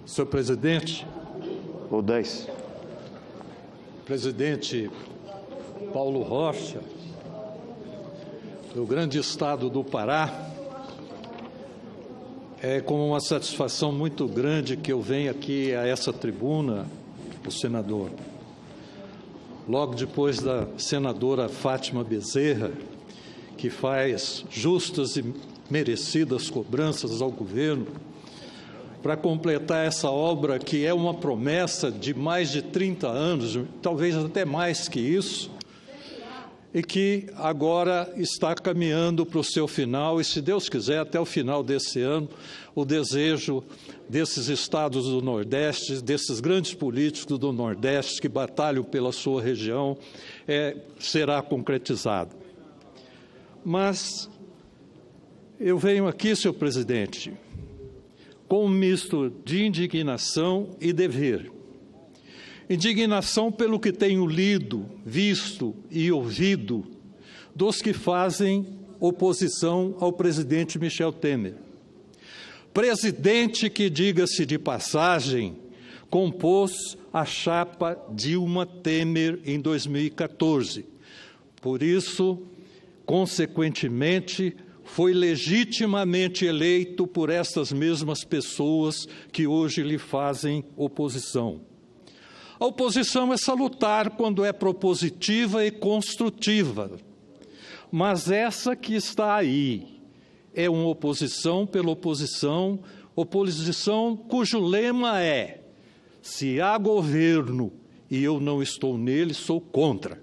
Senhor presidente, Ou 10. presidente Paulo Rocha, do grande estado do Pará, é com uma satisfação muito grande que eu venho aqui a essa tribuna, o senador. Logo depois da senadora Fátima Bezerra, que faz justas e merecidas cobranças ao governo, para completar essa obra que é uma promessa de mais de 30 anos, talvez até mais que isso, e que agora está caminhando para o seu final, e se Deus quiser, até o final desse ano, o desejo desses estados do Nordeste, desses grandes políticos do Nordeste que batalham pela sua região, será concretizado. Mas eu venho aqui, senhor presidente, com um misto de indignação e dever. Indignação pelo que tenho lido, visto e ouvido dos que fazem oposição ao presidente Michel Temer. Presidente que, diga-se de passagem, compôs a chapa Dilma Temer em 2014. Por isso, consequentemente, foi legitimamente eleito por estas mesmas pessoas que hoje lhe fazem oposição. A oposição é salutar quando é propositiva e construtiva, mas essa que está aí é uma oposição pela oposição, oposição cujo lema é: se há governo e eu não estou nele, sou contra.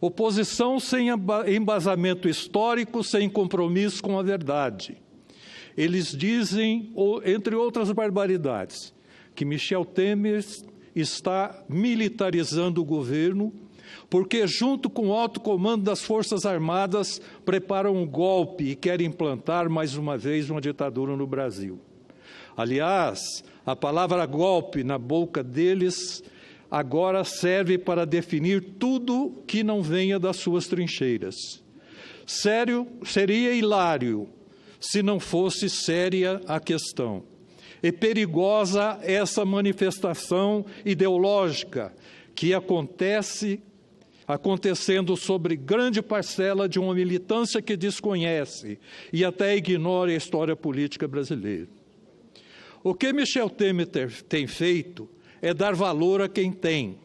Oposição sem embasamento histórico, sem compromisso com a verdade. Eles dizem, entre outras barbaridades, que Michel Temer está militarizando o governo porque, junto com o alto comando das Forças Armadas, preparam um golpe e querem implantar mais uma vez uma ditadura no Brasil. Aliás, a palavra golpe na boca deles agora serve para definir tudo que não venha das suas trincheiras. Seria hilário se não fosse séria a questão. É perigosa essa manifestação ideológica que acontecendo sobre grande parcela de uma militância que desconhece e até ignora a história política brasileira. O que Michel Temer tem feito é dar valor a quem tem.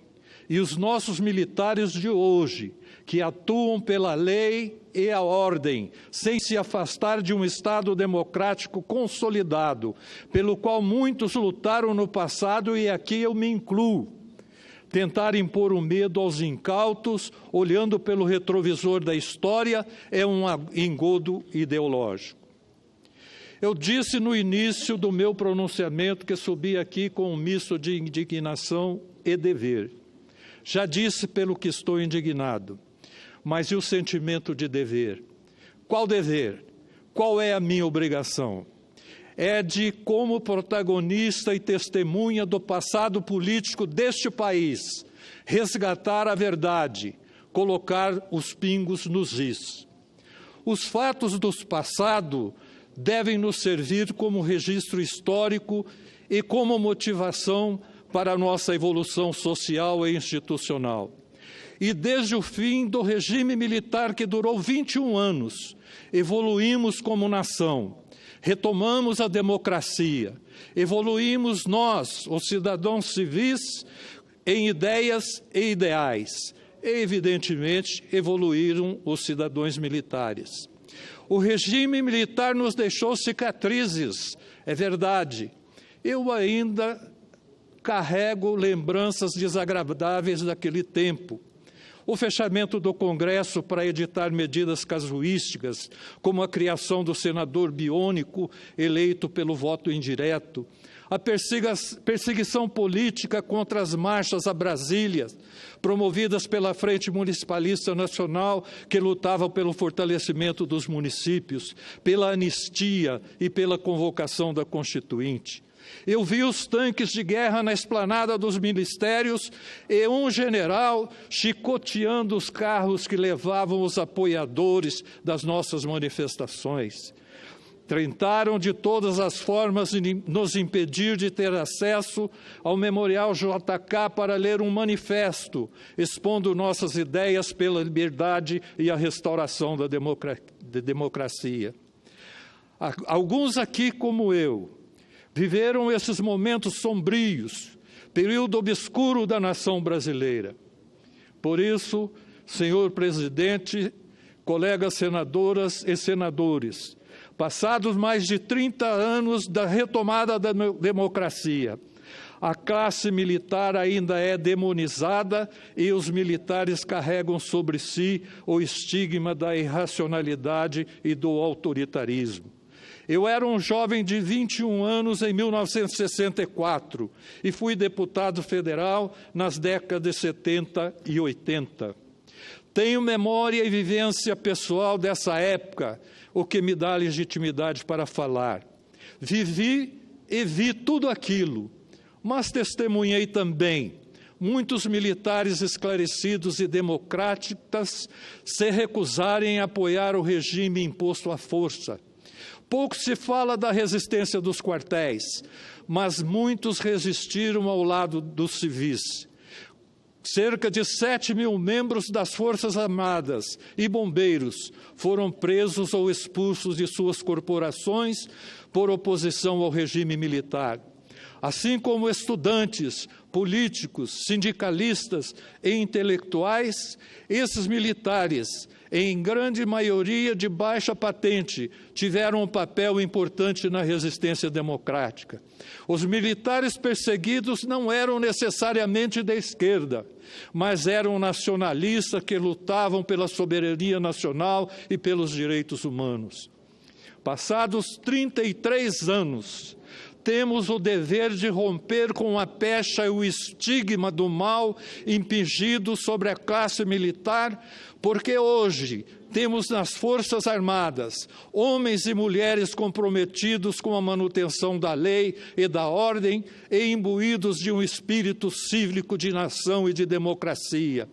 E os nossos militares de hoje, que atuam pela lei e a ordem, sem se afastar de um Estado democrático consolidado, pelo qual muitos lutaram no passado, e aqui eu me incluo, tentar impor o medo aos incautos, olhando pelo retrovisor da história, é um engodo ideológico. Eu disse no início do meu pronunciamento que subi aqui com um misto de indignação e dever. Já disse pelo que estou indignado, mas e o sentimento de dever? Qual dever? Qual é a minha obrigação? É de, como protagonista e testemunha do passado político deste país, resgatar a verdade, colocar os pingos nos is. Os fatos do passado devem nos servir como registro histórico e como motivação para a nossa evolução social e institucional. E desde o fim do regime militar, que durou 21 anos, evoluímos como nação, retomamos a democracia, evoluímos nós, os cidadãos civis, em ideias e ideais, e, evidentemente, evoluíram os cidadãos militares. O regime militar nos deixou cicatrizes, é verdade. Eu ainda carrego lembranças desagradáveis daquele tempo. O fechamento do Congresso para editar medidas casuísticas, como a criação do senador biônico eleito pelo voto indireto, a perseguição política contra as marchas a Brasília, promovidas pela Frente Municipalista Nacional, que lutava pelo fortalecimento dos municípios, pela anistia e pela convocação da Constituinte. Eu vi os tanques de guerra na esplanada dos ministérios e um general chicoteando os carros que levavam os apoiadores das nossas manifestações. Tentaram de todas as formas nos impedir de ter acesso ao Memorial JK para ler um manifesto expondo nossas ideias pela liberdade e a restauração da democracia. Alguns aqui, como eu, viveram esses momentos sombrios, período obscuro da nação brasileira. Por isso, senhor presidente, colegas senadoras e senadores, passados mais de 30 anos da retomada da democracia, a classe militar ainda é demonizada e os militares carregam sobre si o estigma da irracionalidade e do autoritarismo. Eu era um jovem de 21 anos em 1964 e fui deputado federal nas décadas de 70 e 80. Tenho memória e vivência pessoal dessa época, o que me dá legitimidade para falar. Vivi e vi tudo aquilo, mas testemunhei também muitos militares esclarecidos e democráticos se recusarem a apoiar o regime imposto à força. Pouco se fala da resistência dos quartéis, mas muitos resistiram ao lado dos civis. Cerca de 7 mil membros das Forças Armadas e bombeiros foram presos ou expulsos de suas corporações por oposição ao regime militar. Assim como estudantes, políticos, sindicalistas e intelectuais, esses militares, em grande maioria de baixa patente, tiveram um papel importante na resistência democrática. Os militares perseguidos não eram necessariamente da esquerda, mas eram nacionalistas que lutavam pela soberania nacional e pelos direitos humanos. Passados 33 anos, temos o dever de romper com a pecha e o estigma do mal impingido sobre a classe militar, porque hoje temos nas Forças Armadas homens e mulheres comprometidos com a manutenção da lei e da ordem e imbuídos de um espírito cívico de nação e de democracia.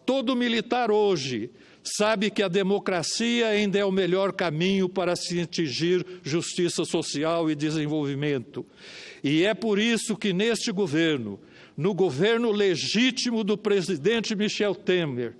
Todo militar hoje sabe que a democracia ainda é o melhor caminho para se atingir justiça social e desenvolvimento. E é por isso que neste governo, no governo legítimo do presidente Michel Temer,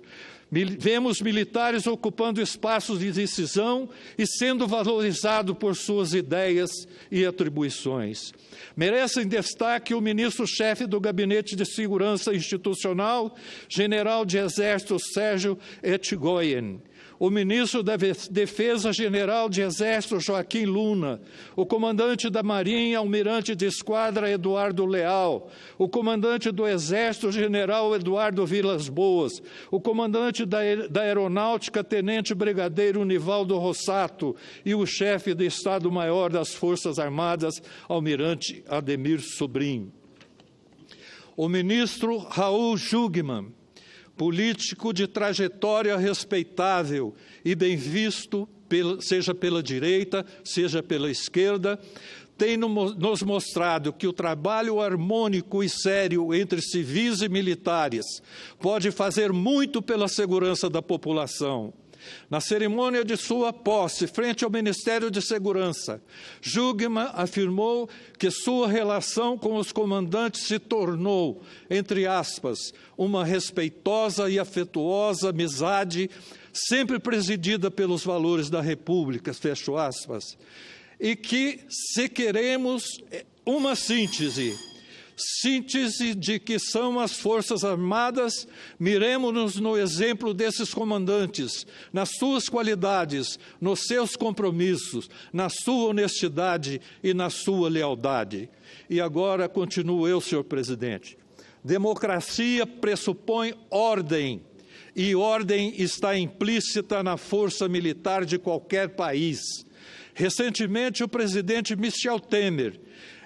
vemos militares ocupando espaços de decisão e sendo valorizados por suas ideias e atribuições. Merecem destaque o ministro-chefe do Gabinete de Segurança Institucional, general de Exército Sérgio Etchegoyen, o ministro da Defesa General de Exército Joaquim Luna, o comandante da Marinha, almirante de esquadra Eduardo Leal, o comandante do Exército General Eduardo Vilas Boas, o comandante da Aeronáutica Tenente Brigadeiro Nivaldo Rossato e o chefe de Estado-Maior das Forças Armadas, almirante Ademir Sobrinho. O ministro Raul Jungmann, político de trajetória respeitável e bem visto, seja pela direita, seja pela esquerda, tem nos mostrado que o trabalho harmônico e sério entre civis e militares pode fazer muito pela segurança da população. Na cerimônia de sua posse, frente ao Ministério de Segurança, Jungmann afirmou que sua relação com os comandantes se tornou, entre aspas, uma respeitosa e afetuosa amizade, sempre presidida pelos valores da República, fecho aspas, e que, se queremos uma síntese de que são as Forças Armadas, miremos-nos no exemplo desses comandantes, nas suas qualidades, nos seus compromissos, na sua honestidade e na sua lealdade. E agora continuo eu, senhor presidente. Democracia pressupõe ordem, e ordem está implícita na força militar de qualquer país. Recentemente, o presidente Michel Temer,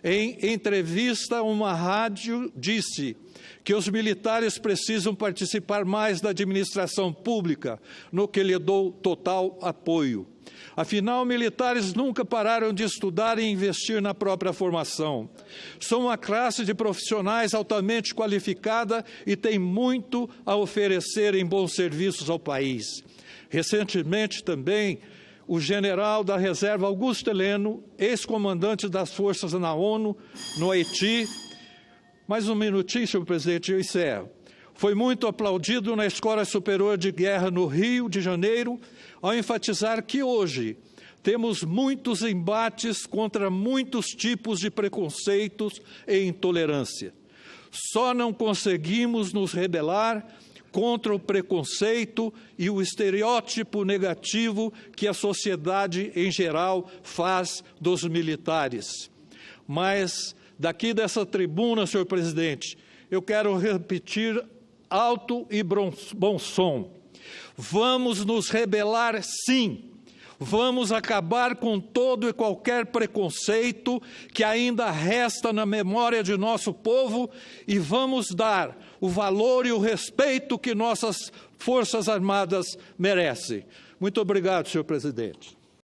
em entrevista a uma rádio, disse que os militares precisam participar mais da administração pública, no que lhe dou total apoio. Afinal, militares nunca pararam de estudar e investir na própria formação. São uma classe de profissionais altamente qualificada e tem muito a oferecer em bons serviços ao país. Recentemente também, o general da reserva Augusto Heleno, ex-comandante das forças na ONU, no Haiti. Mais um minutinho, senhor presidente, eu encerro. Foi muito aplaudido na Escola Superior de Guerra no Rio de Janeiro, ao enfatizar que hoje temos muitos embates contra muitos tipos de preconceitos e intolerância. Só não conseguimos nos rebelar contra o preconceito e o estereótipo negativo que a sociedade em geral faz dos militares. Mas, daqui dessa tribuna, senhor presidente, eu quero repetir alto e bom som. Vamos nos rebelar, sim. Vamos acabar com todo e qualquer preconceito que ainda resta na memória de nosso povo e vamos dar o valor e o respeito que nossas Forças Armadas merecem. Muito obrigado, senhor presidente.